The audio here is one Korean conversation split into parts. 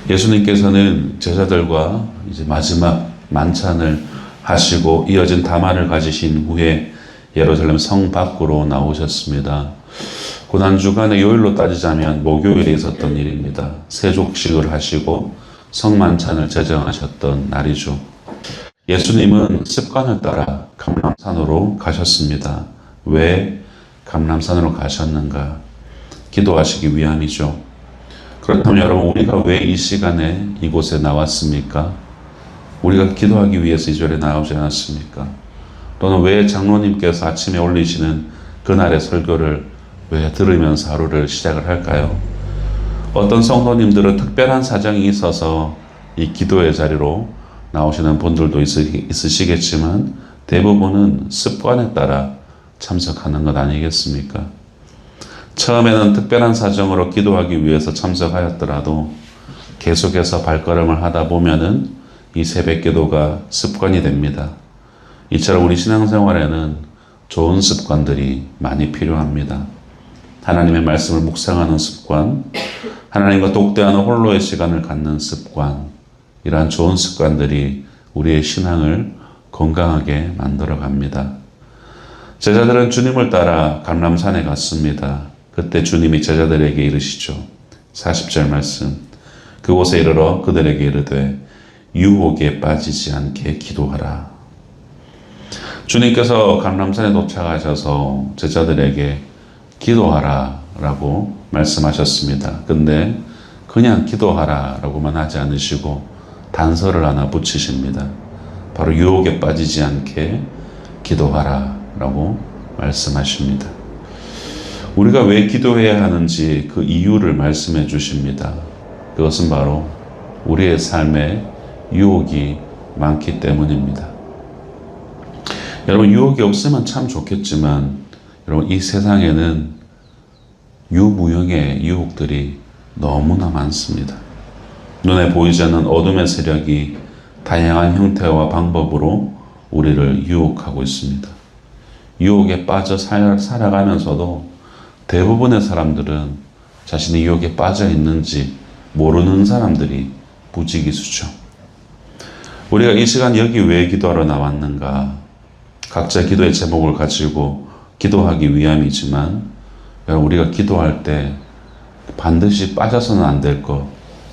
예수님께서는 제자들과 이제 마지막 만찬을 하시고 이어진 담화를 가지신 후에 예루살렘 성 밖으로 나오셨습니다. 고난주간의 요일로 따지자면 목요일에 있었던 일입니다. 세족식을 하시고 성만찬을 제정하셨던 날이죠. 예수님은 습관을 따라 감람산으로 가셨습니다. 왜 감람산으로 가셨는가? 기도하시기 위함이죠. 그렇다면 여러분, 우리가 왜 이 시간에 이곳에 나왔습니까? 우리가 기도하기 위해서 이 자리에 나오지 않았습니까? 또는 왜 장로님께서 아침에 올리시는 그날의 설교를 왜 들으면서 하루를 시작을 할까요? 어떤 성도님들은 특별한 사정이 있어서 이 기도의 자리로 나오시는 분들도 있으시겠지만 대부분은 습관에 따라 참석하는 것 아니겠습니까? 처음에는 특별한 사정으로 기도하기 위해서 참석하였더라도 계속해서 발걸음을 하다 보면은 이 새벽 기도가 습관이 됩니다. 이처럼 우리 신앙생활에는 좋은 습관들이 많이 필요합니다. 하나님의 말씀을 묵상하는 습관, 하나님과 독대하는 홀로의 시간을 갖는 습관, 이러한 좋은 습관들이 우리의 신앙을 건강하게 만들어 갑니다. 제자들은 주님을 따라 감람산에 갔습니다. 그때 주님이 제자들에게 이르시죠. 40절 말씀. 그곳에 이르러 그들에게 이르되 유혹에 빠지지 않게 기도하라. 주님께서 감람산에 도착하셔서 제자들에게 기도하라 라고 말씀하셨습니다. 근데 그냥 기도하라 라고만 하지 않으시고 단서를 하나 붙이십니다. 바로 유혹에 빠지지 않게 기도하라 라고 말씀하십니다. 우리가 왜 기도해야 하는지 그 이유를 말씀해 주십니다. 그것은 바로 우리의 삶에 유혹이 많기 때문입니다. 여러분, 유혹이 없으면 참 좋겠지만 여러분, 이 세상에는 유무형의 유혹들이 너무나 많습니다. 눈에 보이지 않는 어둠의 세력이 다양한 형태와 방법으로 우리를 유혹하고 있습니다. 유혹에 빠져 살아가면서도 대부분의 사람들은 자신이 유혹에 빠져 있는지 모르는 사람들이 부지기수죠. 우리가 이 시간 여기 왜 기도하러 나왔는가? 각자 기도의 제목을 가지고 기도하기 위함이지만 우리가 기도할 때 반드시 빠져서는 안 될 것,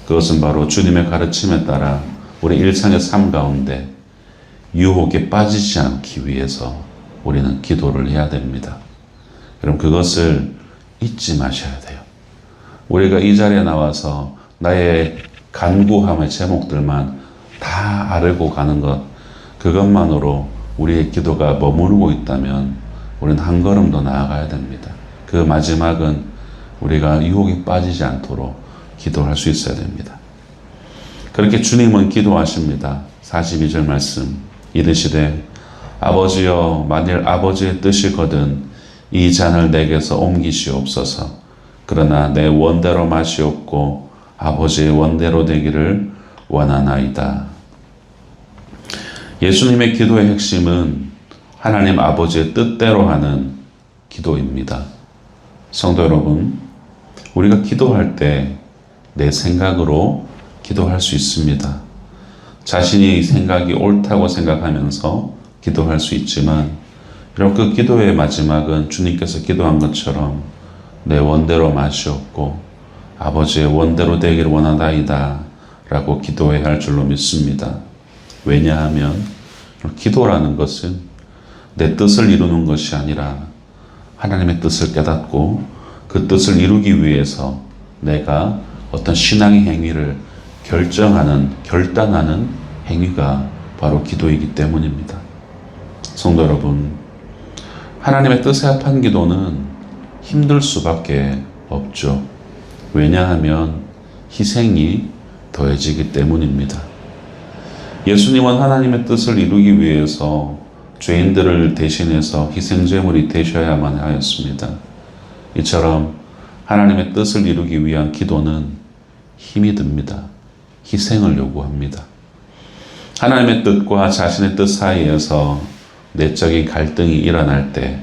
그것은 바로 주님의 가르침에 따라 우리 일상의 삶 가운데 유혹에 빠지지 않기 위해서 우리는 기도를 해야 됩니다. 여러분, 그것을 잊지 마셔야 돼요. 우리가 이 자리에 나와서 나의 간구함의 제목들만 다 아뢰고 가는 것, 그것만으로 우리의 기도가 머무르고 있다면 우리는 한 걸음 더 나아가야 됩니다. 그 마지막은 우리가 유혹에 빠지지 않도록 기도할 수 있어야 됩니다. 그렇게 주님은 기도하십니다. 42절 말씀. 이르시되 아버지여, 만일 아버지의 뜻이거든 이 잔을 내게서 옮기시옵소서. 그러나 내 원대로 마시옵고 아버지의 원대로 되기를 원하나이다. 예수님의 기도의 핵심은 하나님 아버지의 뜻대로 하는 기도입니다. 성도 여러분, 우리가 기도할 때 내 생각으로 기도할 수 있습니다. 자신이 생각이 옳다고 생각하면서 기도할 수 있지만, 여러분, 그 기도의 마지막은 주님께서 기도한 것처럼 내 원대로 마시옵고 아버지의 원대로 되기를 원하나이다 라고 기도해야 할 줄로 믿습니다. 왜냐하면 기도라는 것은 내 뜻을 이루는 것이 아니라 하나님의 뜻을 깨닫고 그 뜻을 이루기 위해서 내가 어떤 신앙의 행위를 결단하는 행위가 바로 기도이기 때문입니다. 성도 여러분, 하나님의 뜻에 합한 기도는 힘들 수밖에 없죠. 왜냐하면 희생이 더해지기 때문입니다. 예수님은 하나님의 뜻을 이루기 위해서 죄인들을 대신해서 희생제물이 되셔야만 하였습니다. 이처럼 하나님의 뜻을 이루기 위한 기도는 힘이 듭니다. 희생을 요구합니다. 하나님의 뜻과 자신의 뜻 사이에서 내적인 갈등이 일어날 때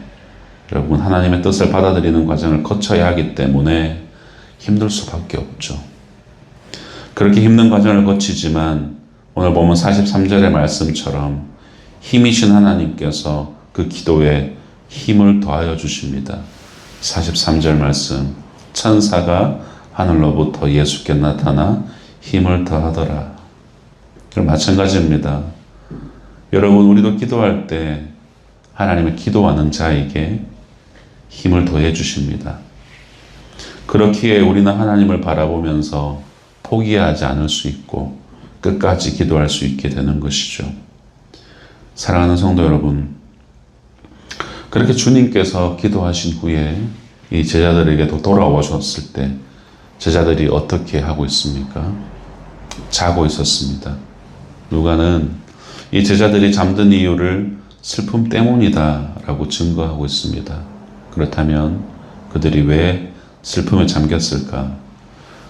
여러분, 하나님의 뜻을 받아들이는 과정을 거쳐야 하기 때문에 힘들 수밖에 없죠. 그렇게 힘든 과정을 거치지만 오늘 보면 43절의 말씀처럼 힘이신 하나님께서 그 기도에 힘을 더하여 주십니다. 43절 말씀, 천사가 하늘로부터 예수께 나타나 힘을 더하더라. 마찬가지입니다. 여러분, 우리도 기도할 때 하나님의 기도하는 자에게 힘을 더해 주십니다. 그렇기에 우리는 하나님을 바라보면서 포기하지 않을 수 있고 끝까지 기도할 수 있게 되는 것이죠. 사랑하는 성도 여러분, 그렇게 주님께서 기도하신 후에 이 제자들에게도 돌아오셨을 때 제자들이 어떻게 하고 있습니까? 자고 있었습니다. 누가는 이 제자들이 잠든 이유를 슬픔 때문이다 라고 증거하고 있습니다. 그렇다면 그들이 왜 슬픔에 잠겼을까?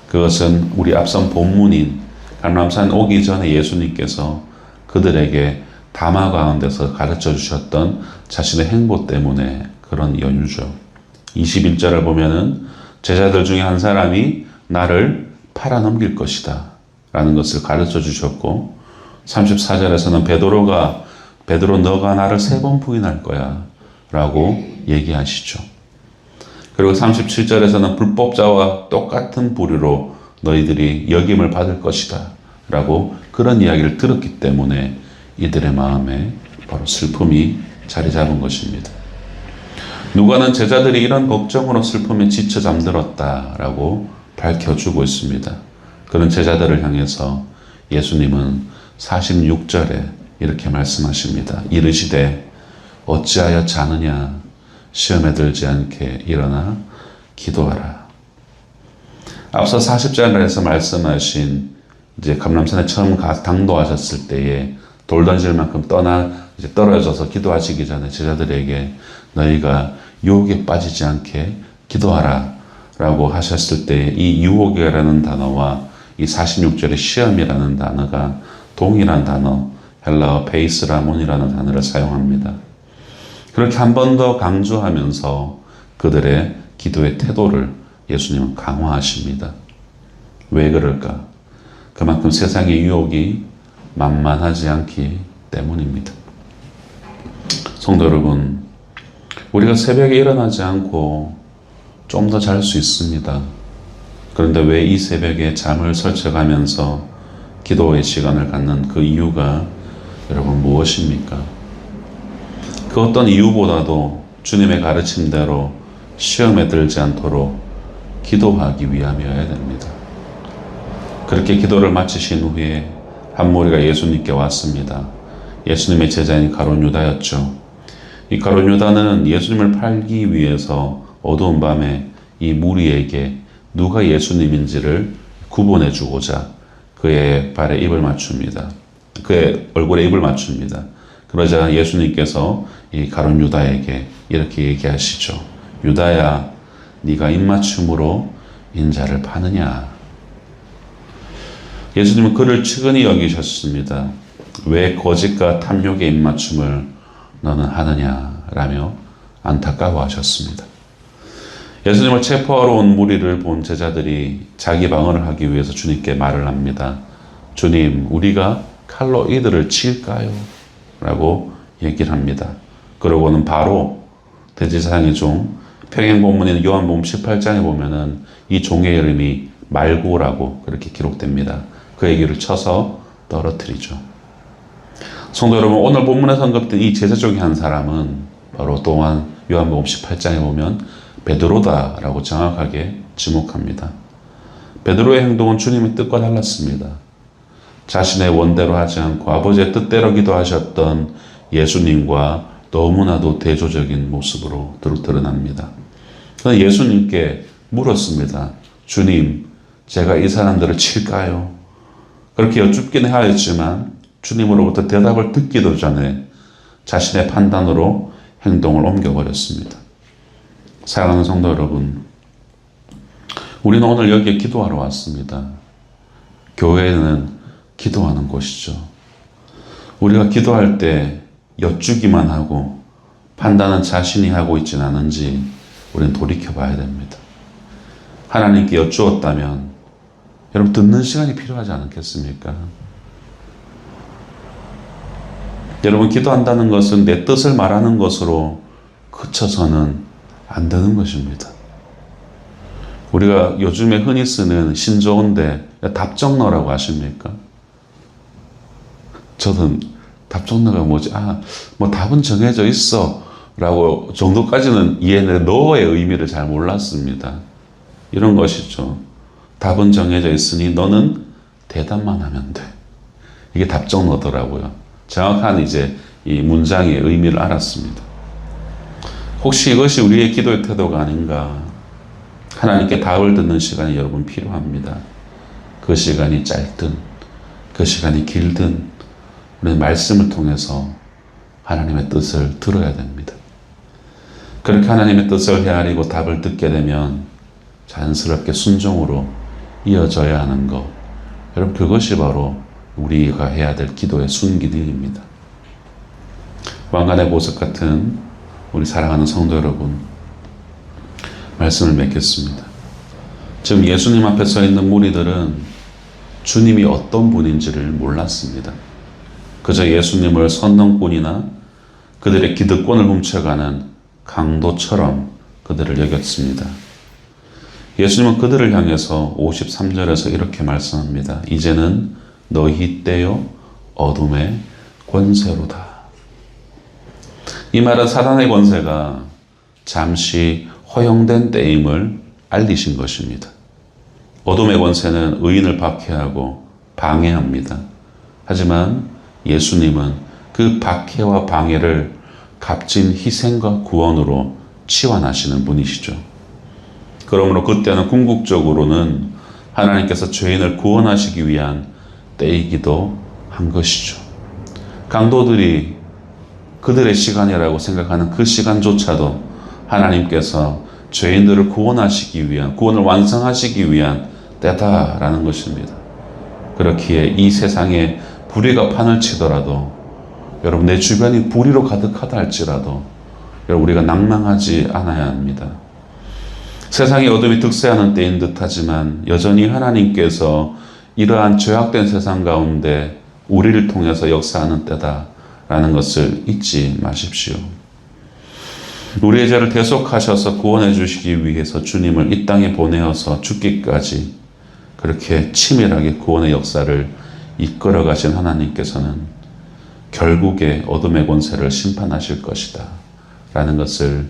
그것은 우리 앞선 본문인 감람산 오기 전에 예수님께서 그들에게 담화 가운데서 가르쳐 주셨던 자신의 행보 때문에 그런 연유죠. 21절을 보면은 제자들 중에 한 사람이 나를 팔아넘길 것이다 라는 것을 가르쳐 주셨고, 34절에서는 베드로 너가 나를 3번 부인할 거야 라고 얘기하시죠. 그리고 37절에서는 불법자와 똑같은 부류로 너희들이 역임을 받을 것이다 라고 그런 이야기를 들었기 때문에 이들의 마음에 바로 슬픔이 자리 잡은 것입니다. 누가는 제자들이 이런 걱정으로 슬픔에 지쳐 잠들었다라고 밝혀주고 있습니다. 그런 제자들을 향해서 예수님은 46절에 이렇게 말씀하십니다. 이르시되 어찌하여 자느냐, 시험에 들지 않게 일어나 기도하라. 앞서 40절에서 말씀하신 이제 감람산에 처음 당도하셨을 때에 돌 던질 만큼 떨어져서 기도하시기 전에 제자들에게 너희가 유혹에 빠지지 않게 기도하라 라고 하셨을 때 이 유혹이라는 단어와 이 46절의 시험이라는 단어가 동일한 단어, 헬라어 베이스라몬이라는 단어를 사용합니다. 그렇게 한 번 더 강조하면서 그들의 기도의 태도를 예수님은 강화하십니다. 왜 그럴까? 그만큼 세상의 유혹이 만만하지 않기 때문입니다. 성도 여러분, 우리가 새벽에 일어나지 않고 좀 더 잘 수 있습니다. 그런데 왜 이 새벽에 잠을 설쳐가면서 기도의 시간을 갖는 그 이유가 여러분 무엇입니까? 그 어떤 이유보다도 주님의 가르침대로 시험에 들지 않도록 기도하기 위함이어야 됩니다. 그렇게 기도를 마치신 후에 한 무리가 예수님께 왔습니다. 예수님의 제자인 가룟 유다였죠. 이 가룟 유다는 예수님을 팔기 위해서 어두운 밤에 이 무리에게 누가 예수님인지를 구분해 주고자 그의 발에 입을 맞춥니다. 그의 얼굴에 입을 맞춥니다. 그러자 예수님께서 이 가룟 유다에게 이렇게 얘기하시죠. 유다야, 네가 입맞춤으로 인자를 파느냐? 예수님은 그를 측은히 여기셨습니다. 왜 거짓과 탐욕의 입맞춤을 너는 하느냐라며 안타까워하셨습니다. 예수님을 체포하러 온 무리를 본 제자들이 자기 방어를 하기 위해서 주님께 말을 합니다. 주님, 우리가 칼로 이들을 칠까요? 라고 얘기를 합니다. 그러고는 바로 대제사장의 종, 평행본문인 요한복음 18장에 보면은 이 종의 이름이 말고라고 그렇게 기록됩니다. 그의 귀를 쳐서 떨어뜨리죠. 성도 여러분, 오늘 본문에서 언급된 이 제자 중에 한 사람은 바로 또한 요한복음 18장에 보면 베드로다라고 정확하게 지목합니다. 베드로의 행동은 주님의 뜻과 달랐습니다. 자신의 원대로 하지 않고 아버지의 뜻대로 기도하셨던 예수님과 너무나도 대조적인 모습으로 드러납니다. 그래서 예수님께 물었습니다. 주님, 제가 이 사람들을 칠까요? 그렇게 여쭙기는 하였지만 주님으로부터 대답을 듣기도 전에 자신의 판단으로 행동을 옮겨버렸습니다. 사랑하는 성도 여러분, 우리는 오늘 여기에 기도하러 왔습니다. 교회는 기도하는 곳이죠. 우리가 기도할 때 여쭈기만 하고 판단은 자신이 하고 있지는 않은지 우리는 돌이켜 봐야 됩니다. 하나님께 여쭈었다면 여러분 듣는 시간이 필요하지 않겠습니까? 여러분 기도한다는 것은 내 뜻을 말하는 것으로 그쳐서는 안 되는 것입니다. 우리가 요즘에 흔히 쓰는 신조어인데 답정너라고 아십니까? 저는 답정너가 뭐지? 뭐 답은 정해져 있어 라고 정도까지는 이해했는데 너의 의미를 잘 몰랐습니다. 이런 것이죠. 답은 정해져 있으니 너는 대답만 하면 돼. 이게 답정너더라고요. 정확한 이제 이 문장의 의미를 알았습니다. 혹시 이것이 우리의 기도의 태도가 아닌가? 하나님께 답을 듣는 시간이 여러분 필요합니다. 그 시간이 짧든 그 시간이 길든 우리는 말씀을 통해서 하나님의 뜻을 들어야 됩니다. 그렇게 하나님의 뜻을 헤아리고 답을 듣게 되면 자연스럽게 순종으로 이어져야 하는 것. 여러분 그것이 바로 우리가 해야 될 기도의 순기능입니다. 왕관의 보석 같은 우리 사랑하는 성도 여러분, 말씀을 맺겠습니다. 지금 예수님 앞에 서 있는 무리들은 주님이 어떤 분인지를 몰랐습니다. 그저 예수님을 선동꾼이나 그들의 기득권을 훔쳐가는 강도처럼 그들을 여겼습니다. 예수님은 그들을 향해서 53절에서 이렇게 말씀합니다. 이제는 너희 때요 어둠의 권세로다. 이 말은 사단의 권세가 잠시 허용된 때임을 알리신 것입니다. 어둠의 권세는 의인을 박해하고 방해합니다. 하지만 예수님은 그 박해와 방해를 값진 희생과 구원으로 치환하시는 분이시죠. 그러므로 그때는 궁극적으로는 하나님께서 죄인을 구원하시기 위한 때이기도 한 것이죠. 강도들이 그들의 시간이라고 생각하는 그 시간조차도 하나님께서 죄인들을 구원하시기 위한, 구원을 완성하시기 위한 때다라는 것입니다. 그렇기에 이 세상에 불의가 판을 치더라도, 여러분 내 주변이 불의로 가득하다 할지라도 여러분 우리가 낭망하지 않아야 합니다. 세상의 어둠이 득세하는 때인 듯하지만 여전히 하나님께서 이러한 죄악된 세상 가운데 우리를 통해서 역사하는 때다라는 것을 잊지 마십시오. 우리의 죄를 대속하셔서 구원해 주시기 위해서 주님을 이 땅에 보내어서 죽기까지 그렇게 치밀하게 구원의 역사를 이끌어 가신 하나님께서는 결국에 어둠의 권세를 심판하실 것이다 라는 것을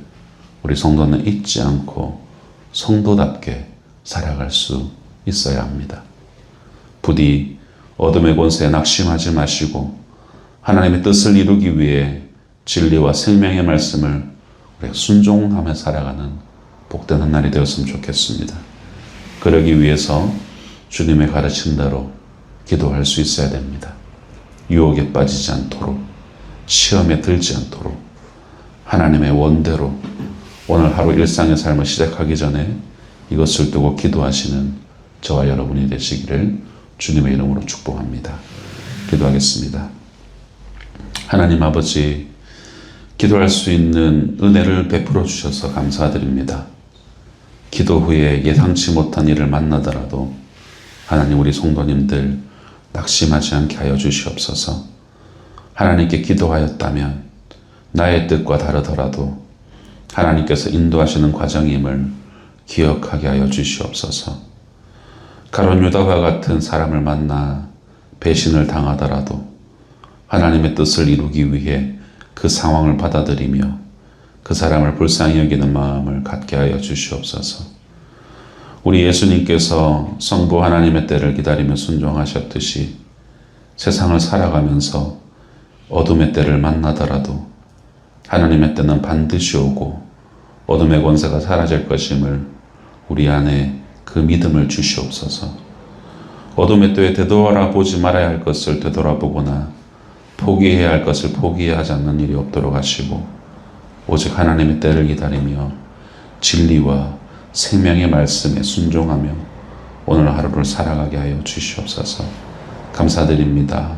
우리 성도는 잊지 않고 성도답게 살아갈 수 있어야 합니다. 부디 어둠의 권세에 낙심하지 마시고 하나님의 뜻을 이루기 위해 진리와 생명의 말씀을 우리가 순종하며 살아가는 복된 한 날이 되었으면 좋겠습니다. 그러기 위해서 주님의 가르침대로 기도할 수 있어야 됩니다. 유혹에 빠지지 않도록, 시험에 들지 않도록 하나님의 원대로 오늘 하루 일상의 삶을 시작하기 전에 이것을 두고 기도하시는 저와 여러분이 되시기를 주님의 이름으로 축복합니다. 기도하겠습니다. 하나님 아버지, 기도할 수 있는 은혜를 베풀어 주셔서 감사드립니다. 기도 후에 예상치 못한 일을 만나더라도 하나님 우리 성도님들 낙심하지 않게 하여 주시옵소서. 하나님께 기도하였다면 나의 뜻과 다르더라도 하나님께서 인도하시는 과정임을 기억하게 하여 주시옵소서. 가룟 유다와 같은 사람을 만나 배신을 당하더라도 하나님의 뜻을 이루기 위해 그 상황을 받아들이며 그 사람을 불쌍히 여기는 마음을 갖게 하여 주시옵소서. 우리 예수님께서 성부 하나님의 때를 기다리며 순종하셨듯이 세상을 살아가면서 어둠의 때를 만나더라도 하나님의 때는 반드시 오고 어둠의 권세가 사라질 것임을 우리 안에 그 믿음을 주시옵소서. 어둠의 때에 되돌아보지 말아야 할 것을 되돌아보거나 포기해야 할 것을 포기하지 않는 일이 없도록 하시고 오직 하나님의 때를 기다리며 진리와 생명의 말씀에 순종하며 오늘 하루를 살아가게 하여 주시옵소서. 감사드립니다.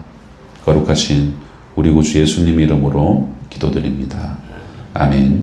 거룩하신 우리 구주 예수님 이름으로 기도드립니다. 아멘.